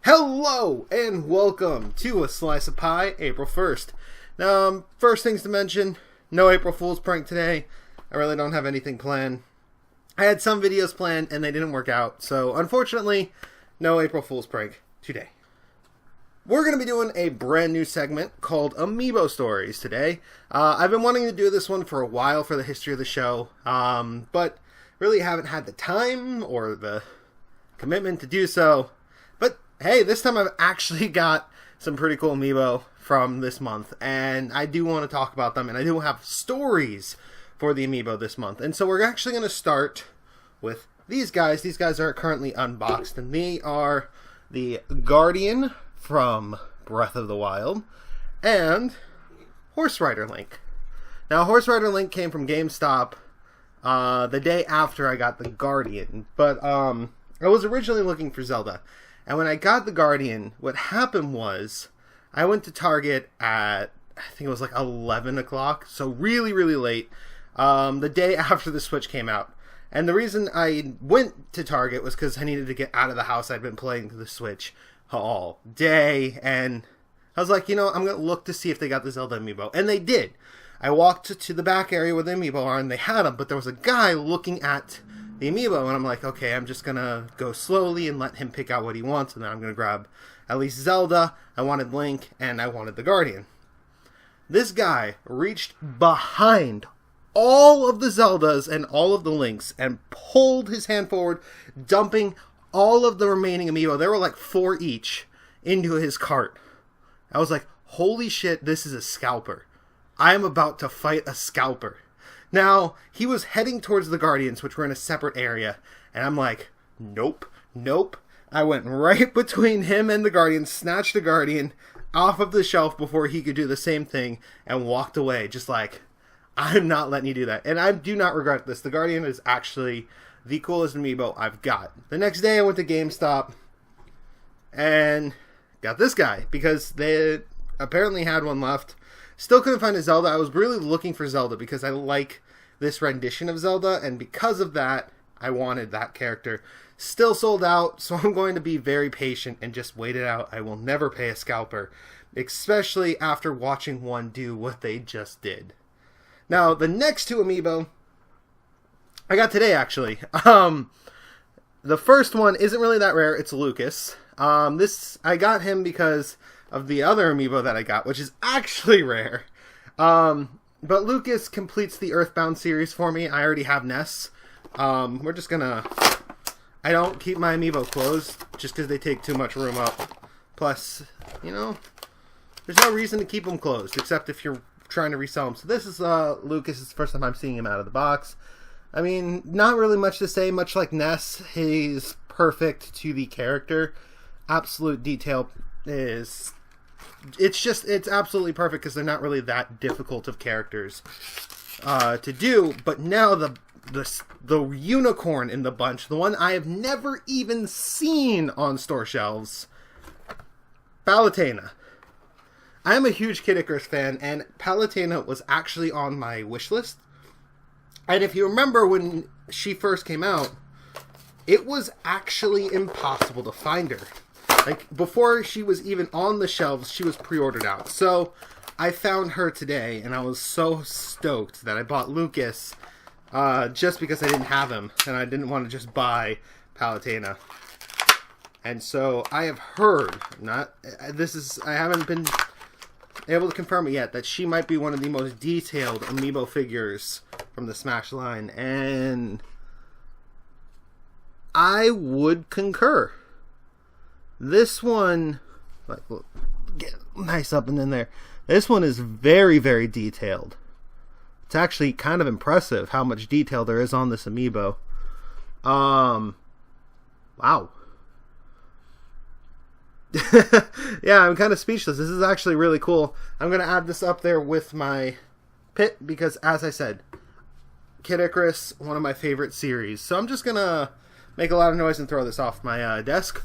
Hello and welcome to A Slice of Pie, April 1st. Now, first things to mention, no April Fool's prank today. I really don't have anything planned. I had some videos planned and they didn't work out, so unfortunately, no April Fool's prank today. We're going to be doing a brand new segment called Amiibo Stories today. I've been wanting to do this one for a while for the history of the show, but really haven't had the time or the commitment to do so. But hey, this time I've actually got some pretty cool Amiibo from this month, and I do want to talk about them, and I do have stories for the Amiibo this month. And so we're actually going to start with these guys. These guys are currently unboxed, and they are the Guardian from Breath of the Wild and Horse Rider Link. Now, Horse Rider Link came from GameStop the day after I got the Guardian, but I was originally looking for Zelda. And when I got the Guardian, what happened was I went to Target at, I think it was like 11 o'clock, so really, really late, the day after the Switch came out. And the reason I went to Target was because I needed to get out of the house. I'd been playing the Switch all day, and I was like, you know, I'm going to look to see if they got the Zelda Amiibo. And they did. I walked to the back area where the Amiibo are, and they had them, but there was a guy looking at the Amiibo, and I'm like, okay, I'm just gonna go slowly and let him pick out what he wants, and then I'm gonna grab at least Zelda. I wanted Link, and I wanted the Guardian. This guy reached behind all of the Zeldas and all of the Links and pulled his hand forward, dumping all of the remaining Amiibo, there were like 4 each, into his cart. I was like, holy shit, this is a scalper. I am about to fight a scalper. Now, he was heading towards the Guardians, which were in a separate area, and I'm like, nope, nope. I went right between him and the Guardian, snatched the Guardian off of the shelf before he could do the same thing, and walked away, just like, I'm not letting you do that. And I do not regret this. The Guardian is actually the coolest Amiibo I've got. The next day, I went to GameStop and got this guy, because they apparently had one left. Still couldn't find a Zelda. I was really looking for Zelda because I like this rendition of Zelda, and because of that, I wanted that character. Still sold out, so I'm going to be very patient and just wait it out. I will never pay a scalper, especially after watching one do what they just did. Now, the next 2 Amiibo I got today, actually. The first one isn't really that rare. It's Lucas. I got him because of the other Amiibo that I got, which is actually rare. But Lucas completes the Earthbound series for me. I already have Ness. We're just gonna... I don't keep my Amiibo closed just because they take too much room up. Plus, you know, there's no reason to keep them closed, except if you're trying to resell them. So this is Lucas. It's the first time I'm seeing him out of the box. I mean, not really much to say. Much like Ness, he's perfect to the character. Absolute detail is... It's absolutely perfect because they're not really that difficult of characters to do. But now the unicorn in the bunch, the one I have never even seen on store shelves, Palutena. I am a huge Kid Icarus fan, and Palutena was actually on my wish list. And if you remember when she first came out, it was actually impossible to find her. Like, before she was even on the shelves, she was pre-ordered out. So, I found her today, and I was so stoked that I bought Lucas just because I didn't have him, and I didn't want to just buy Palutena. And so, I have heard, I haven't been able to confirm it yet, that she might be one of the most detailed Amiibo figures from the Smash line, and I would concur. This one, like, get nice up and in there. This one is very, very detailed. It's actually kind of impressive how much detail there is on this Amiibo. Wow. Yeah, I'm kind of speechless. This is actually really cool. I'm going to add this up there with my pit because, as I said, Kid Icarus, one of my favorite series. So I'm just going to make a lot of noise and throw this off my desk.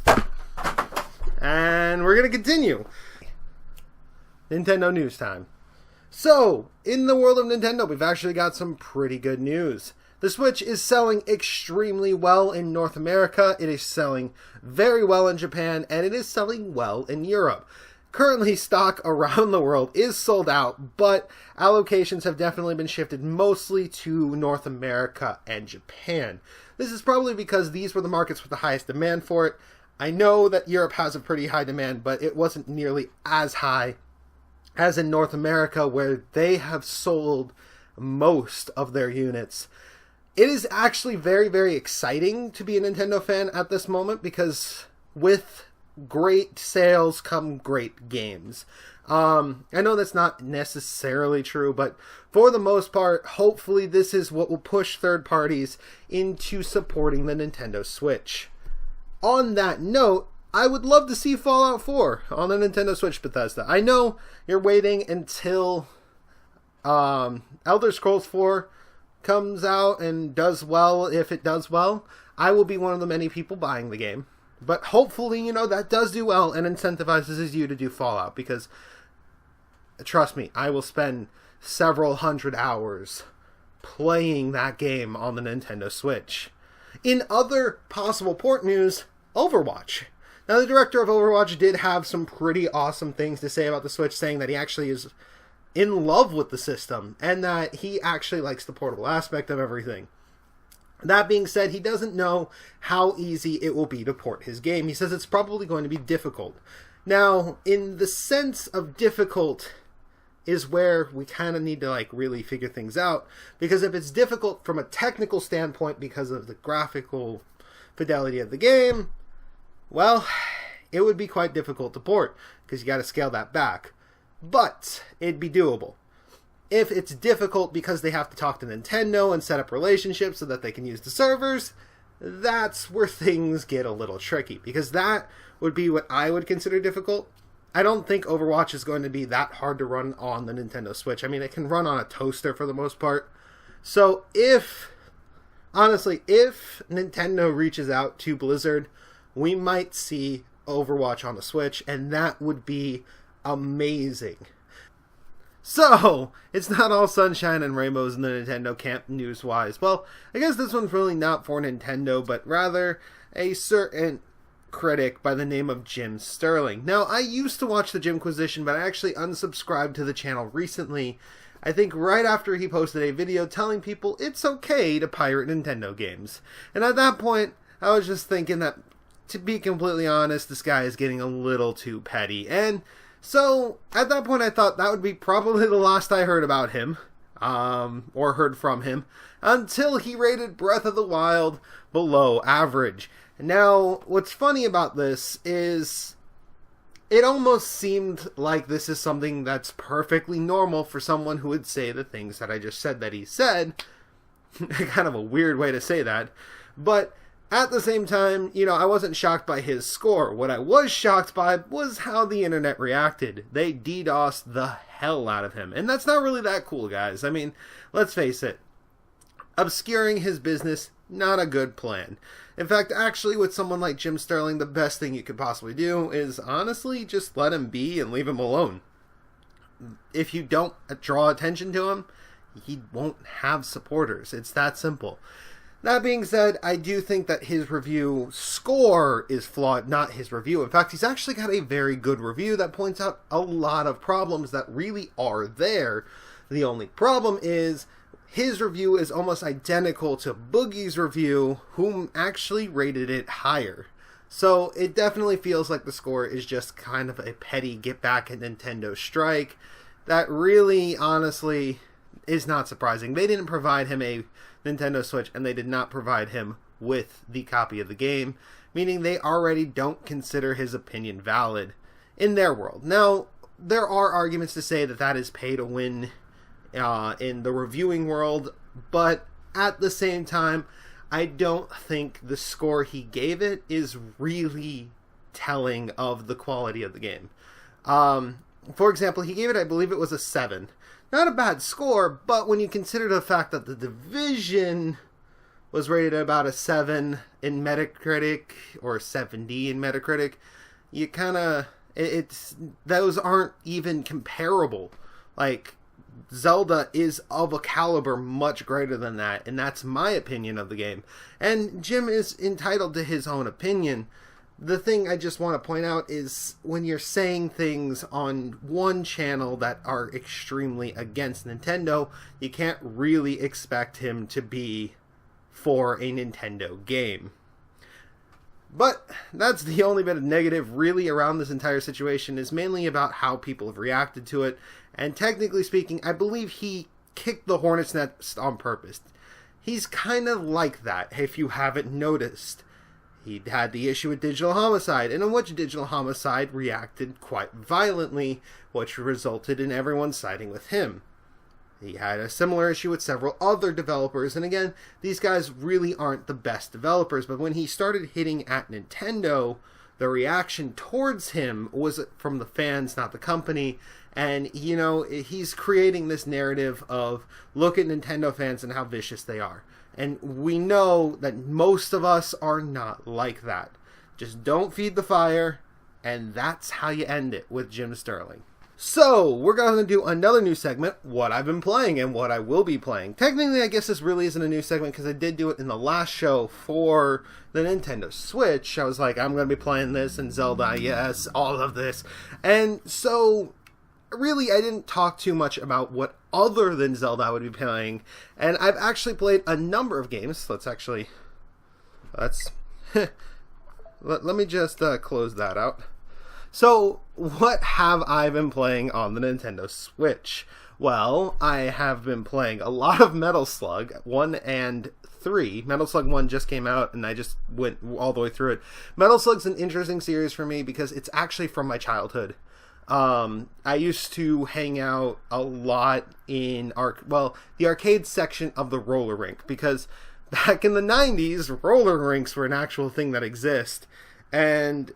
And we're going to continue. Nintendo news time. So, in the world of Nintendo, we've actually got some pretty good news. The Switch is selling extremely well in North America, it is selling very well in Japan, and it is selling well in Europe. Currently, stock around the world is sold out, but allocations have definitely been shifted mostly to North America and Japan. This is probably because these were the markets with the highest demand for it. I know that Europe has a pretty high demand, but it wasn't nearly as high as in North America, where they have sold most of their units. It is actually very, very exciting to be a Nintendo fan at this moment, because with great sales come great games. I know that's not necessarily true, but for the most part, hopefully this is what will push third parties into supporting the Nintendo Switch. On that note, I would love to see Fallout 4 on the Nintendo Switch, Bethesda. I know you're waiting until Elder Scrolls 4 comes out and does well. If it does well, I will be one of the many people buying the game. But hopefully, that does do well and incentivizes you to do Fallout, because trust me, I will spend several hundred hours playing that game on the Nintendo Switch. In other possible port news, Overwatch. Now, the director of Overwatch did have some pretty awesome things to say about the Switch, saying that he actually is in love with the system and that he actually likes the portable aspect of everything. That being said, he doesn't know how easy it will be to port his game. He says it's probably going to be difficult. Now, in the sense of difficult is where we kind of need to really figure things out, because if it's difficult from a technical standpoint because of the graphical fidelity of the game, well, it would be quite difficult to port, because you got to scale that back. But it'd be doable. If it's difficult because they have to talk to Nintendo and set up relationships so that they can use the servers, that's where things get a little tricky, because that would be what I would consider difficult. I don't think Overwatch is going to be that hard to run on the Nintendo Switch. I mean, it can run on a toaster for the most part. So if Nintendo reaches out to Blizzard, we might see Overwatch on the Switch, and that would be amazing. So, it's not all sunshine and rainbows in the Nintendo camp news-wise. Well, I guess this one's really not for Nintendo, but rather a certain critic by the name of Jim Sterling. Now, I used to watch the Jimquisition, but I actually unsubscribed to the channel recently. I think right after he posted a video telling people it's okay to pirate Nintendo games. And at that point, I was just thinking that, to be completely honest, this guy is getting a little too petty. And so, at that point, I thought that would be probably the last I heard about him, or heard from him, until he rated Breath of the Wild below average. Now, what's funny about this is it almost seemed like this is something that's perfectly normal for someone who would say the things that I just said that he said. Kind of a weird way to say that. But at the same time, I wasn't shocked by his score. What I was shocked by was how the internet reacted. They DDoSed the hell out of him. And that's not really that cool, guys. I mean, let's face it. Obscuring his business, not a good plan. In fact, actually, with someone like Jim Sterling, the best thing you could possibly do is, honestly, just let him be and leave him alone. If you don't draw attention to him, he won't have supporters. It's that simple. That being said, I do think that his review score is flawed, not his review. In fact, he's actually got a very good review that points out a lot of problems that really are there. The only problem is his review is almost identical to Boogie's review, whom actually rated it higher. So it definitely feels like the score is just kind of a petty get back at Nintendo strike. That really, honestly, is not surprising. They didn't provide him a Nintendo Switch, and they did not provide him with the copy of the game, meaning they already don't consider his opinion valid in their world. Now, there are arguments to say that that is pay to win in the reviewing world, but at the same time, I don't think the score he gave it is really telling of the quality of the game. For example, he gave it, I believe it was a 7. Not a bad score, but when you consider the fact that The Division was rated about a 7 in Metacritic, or 70 in Metacritic, you kind of, those aren't even comparable. Like, Zelda is of a caliber much greater than that, and that's my opinion of the game. And Jim is entitled to his own opinion. The thing I just want to point out is when you're saying things on one channel that are extremely against Nintendo, you can't really expect him to be for a Nintendo game. But that's the only bit of negative really around this entire situation, is mainly about how people have reacted to it. And technically speaking, I believe he kicked the hornet's nest on purpose. He's kind of like that, if you haven't noticed. He had the issue with Digital Homicide, and in which Digital Homicide reacted quite violently, which resulted in everyone siding with him. He had a similar issue with several other developers, and again, these guys really aren't the best developers, but when he started hitting at Nintendo, the reaction towards him was from the fans, not the company. And, you know, he's creating this narrative of, look at Nintendo fans and how vicious they are. And we know that most of us are not like that. Just don't feed the fire, and that's how you end it with Jim Sterling. So, we're going to do another new segment, what I've been playing and what I will be playing. Technically, I guess this really isn't a new segment because I did do it in the last show for the Nintendo Switch. I was like, I'm going to be playing this and Zelda, yes, all of this. And so, really, I didn't talk too much about what other than Zelda I would be playing. And I've actually played a number of games. Let me just close that out. So, what have I been playing on the Nintendo Switch? Well, I have been playing a lot of Metal Slug 1 and 3. Metal Slug 1 just came out, and I just went all the way through it. Metal Slug's an interesting series for me because it's actually from my childhood. I used to hang out a lot in the arcade section of the roller rink, because back in the 90s, roller rinks were an actual thing that exists, and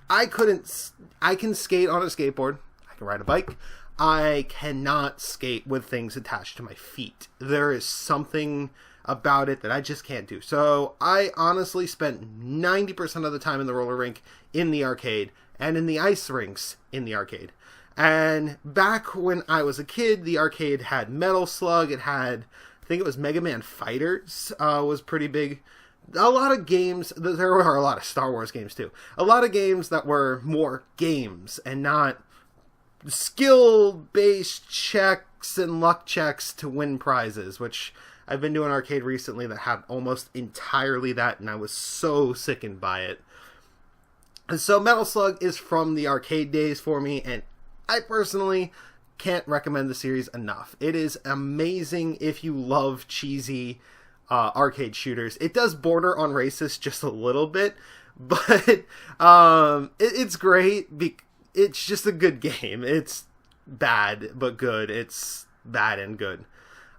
I can skate on a skateboard, I can ride a bike, I cannot skate with things attached to my feet. There is something about it that I just can't do. So I honestly spent 90% of the time in the roller rink in the arcade, and in the ice rinks in the arcade. And back when I was a kid, the arcade had Metal Slug, it had, I think it was Mega Man Fighters, was pretty big. A lot of games, there were a lot of Star Wars games too. A lot of games that were more games and not skill-based checks and luck checks to win prizes, which I've been doing arcade recently that had almost entirely that, and I was so sickened by it. And so Metal Slug is from the arcade days for me, and I personally can't recommend the series enough. It is amazing if you love cheesy arcade shooters. It does border on racist just a little bit, but it's great. It's just a good game. It's bad but good. It's bad and good.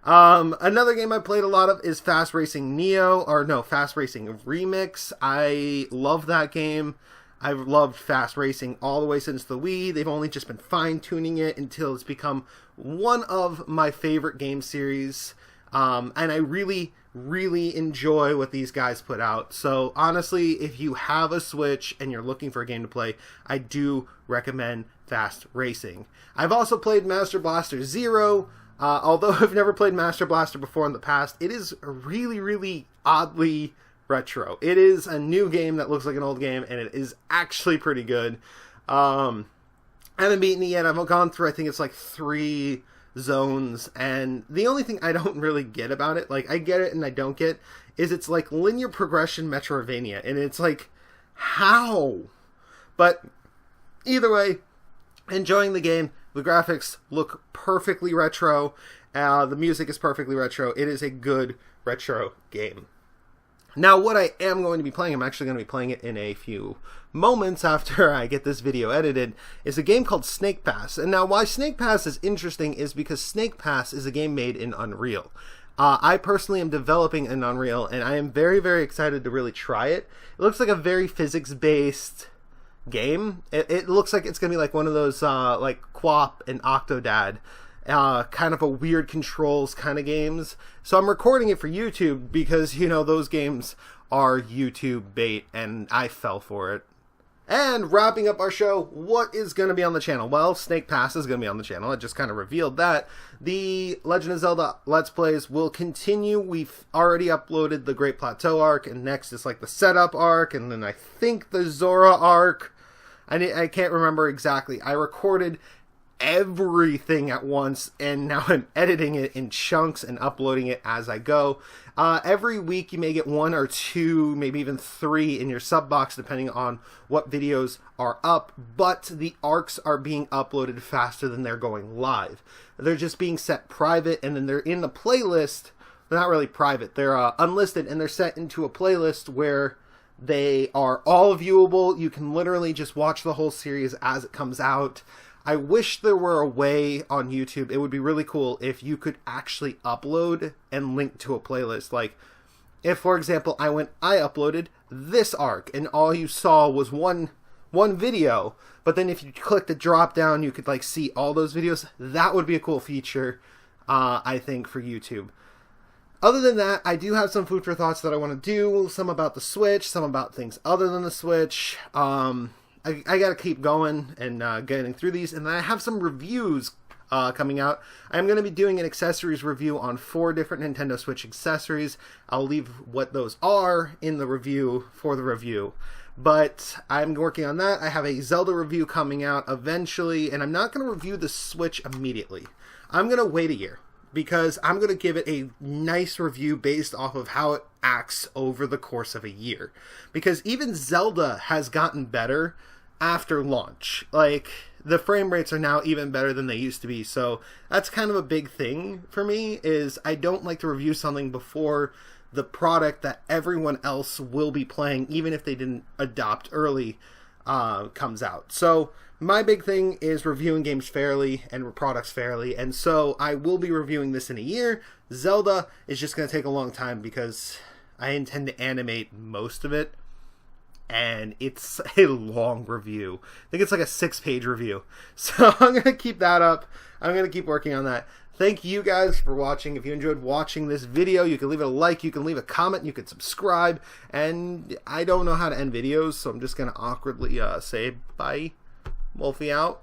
Another game I played a lot of is Fast Racing Fast Racing Remix. I love that game. I've loved Fast Racing all the way since the Wii. They've only just been fine-tuning it until it's become one of my favorite game series. And I really, really enjoy what these guys put out. So honestly, if you have a Switch and you're looking for a game to play, I do recommend Fast Racing. I've also played Master Blaster Zero. Although I've never played Master Blaster before in the past, it is really, really oddly retro. It is a new game that looks like an old game, and it is actually pretty good. I haven't beaten it yet. I've gone through, I think it's like 3 zones, and the only thing I don't really get about it, like I get it and I don't get, is it's like linear progression Metroidvania, and it's like, how? But either way, enjoying the game. The graphics look perfectly retro. The music is perfectly retro. It is a good retro game. Now, what I am going to be playing, I'm actually going to be playing it in a few moments after I get this video edited, is a game called Snake Pass. And now, why Snake Pass is interesting is because Snake Pass is a game made in Unreal. I personally am developing in Unreal, and I am very, very excited to really try it. It looks like a very physics-based game. It looks like it's going to be like one of those, like QWOP and Octodad, kind of a weird controls kind of games. So I'm recording it for YouTube because, you know, those games are YouTube bait, and I fell for it. And wrapping up our show, what is going to be on the channel? Well, Snake Pass is going to be on the channel. I just kind of revealed that. The Legend of Zelda Let's Plays will continue. We've already uploaded the Great Plateau arc, and next is like the Setup arc, and then I think the Zora arc. I can't remember exactly. I recorded everything at once, and now I'm editing it in chunks and uploading it as I go. Every week you may get 1 or 2, maybe even 3 in your sub box depending on what videos are up, but the arcs are being uploaded faster than they're going live. They're just being set private, and then they're in the playlist. They're not really private, they're unlisted, and they're set into a playlist where they are all viewable. You can literally just watch the whole series as it comes out. I wish there were a way on YouTube. It would be really cool if you could actually upload and link to a playlist. Like, if, for example, I uploaded this arc, and all you saw was one video, but then if you click the drop down, you could, like, see all those videos. That would be a cool feature, I think, for YouTube. Other than that, I do have some food for thoughts that I want to do. Some about the Switch, some about things other than the Switch. I gotta keep going and getting through these, and then I have some reviews coming out. I'm going to be doing an accessories review on 4 different Nintendo Switch accessories. I'll leave what those are in the review for the review. But I'm working on that. I have a Zelda review coming out eventually, and I'm not going to review the Switch immediately. I'm going to wait a year, because I'm going to give it a nice review based off of how it acts over the course of a year. Because even Zelda has gotten better after launch. Like, the frame rates are now even better than they used to be. So that's kind of a big thing for me, is I don't like to review something before the product that everyone else will be playing, even if they didn't adopt early, comes out. So my big thing is reviewing games fairly and products fairly, and so I will be reviewing this in a year. Zelda is just going to take a long time because I intend to animate most of it, and it's a long review. I think it's like a 6-page review. So I'm going to keep that up. I'm going to keep working on that. Thank you guys for watching. If you enjoyed watching this video, you can leave it a like, you can leave a comment, you can subscribe, and I don't know how to end videos, so I'm just going to awkwardly say bye. Wolfie out.